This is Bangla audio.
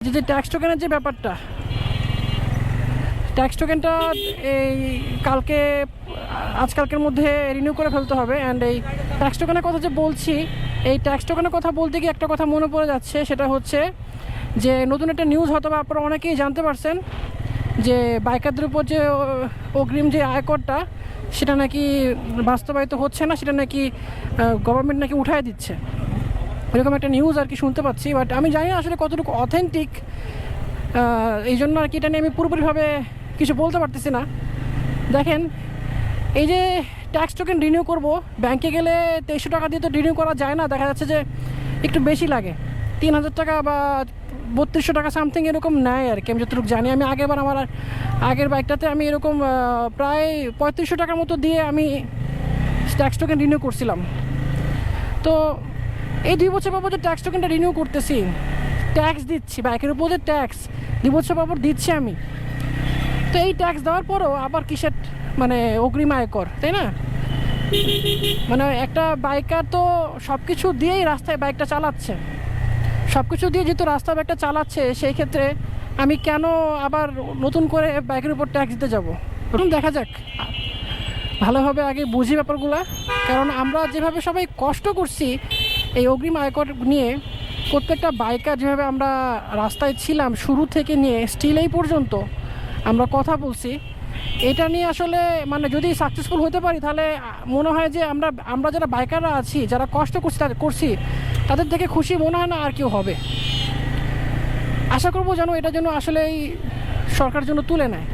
যে ট্যাক্স টোকেনের যে ব্যাপারটা, ট্যাক্স টোকেনটা এই আজকালকের মধ্যে রিনিউ করে ফেলতে হবে। অ্যান্ড এই ট্যাক্স টোকেনের কথা যে বলছি, এই ট্যাক্স টোকেনের কথা বলতে গিয়ে একটা কথা মনে পড়ে যাচ্ছে, সেটা হচ্ছে যে নতুন একটা নিউজ হয়তো বা আপনারা অনেকেই জানতে পারছেন যে বাইকারদের উপর যে অগ্রিম যে আয়করটা সেটা নাকি বাস্তবায়িত হচ্ছে না, সেটা নাকি গভর্নমেন্ট নাকি উঠায় দিচ্ছে, এরকম একটা নিউজ আর কি শুনতে পাচ্ছি। বাট আমি জানি না আসলে কতটুকু অথেন্টিক, এই জন্য আর কি এটা নিয়ে আমি পুরোপুরিভাবে কিছু বলতে পারতেছি না। দেখেন, এই যে ট্যাক্স টোকেন রিনিউ করব, ব্যাংকে গেলে 2300 টাকা দিয়ে তো রিনিউ করা যায় না, দেখা যাচ্ছে যে একটু বেশি লাগে, 3000 টাকা বা 3200 টাকা সামথিং এরকম নেয় আর কি, আমি যতটুকু জানি। আমি আমার আগের বাইকটাতে আমি এরকম প্রায় 3500 টাকার মতো দিয়ে আমি ট্যাক্স টোকেন রিনিউ করছিলাম। তো এই 2 বছর পর যে ট্যাক্স টোকেনটা রিনিউ করতেছি, ট্যাক্স দিচ্ছি, বাইকের উপর যে ট্যাক্স 2 বছর পর দিচ্ছি আমি, তো এই ট্যাক্স দেওয়ার পরও আবার কিসের মানে অগ্রিম আয়কর, তাই না? মানে একটা বাইকার তো সব কিছু দিয়েই রাস্তায় বাইকটা চালাচ্ছে, সব কিছু দিয়ে যেহেতু রাস্তায় বাইকটা চালাচ্ছে, সেই ক্ষেত্রে আমি কেন আবার নতুন করে বাইকের উপর ট্যাক্স দিতে যাব? দেখা যাক, ভালোভাবে আগে বুঝি ব্যাপারগুলো। কারণ আমরা যেভাবে সবাই কষ্ট করছি এই অগ্রিম আয়কর নিয়ে, প্রত্যেকটা বাইকার যেভাবে আমরা রাস্তায় ছিলাম শুরু থেকে নিয়ে স্টিল এই পর্যন্ত আমরা কথা বলছি, এটা নিয়ে আসলে মানে যদি সাকসেসফুল হতে পারি তাহলে মনে হয় যে আমরা যারা বাইকাররা আছি, যারা কষ্ট করছি তাদের থেকে খুশি মনে হয় না আর কেউ হবে। আশা করবো যেন এটা যেন আসলে এই সরকার জন্য তুলে নেয়।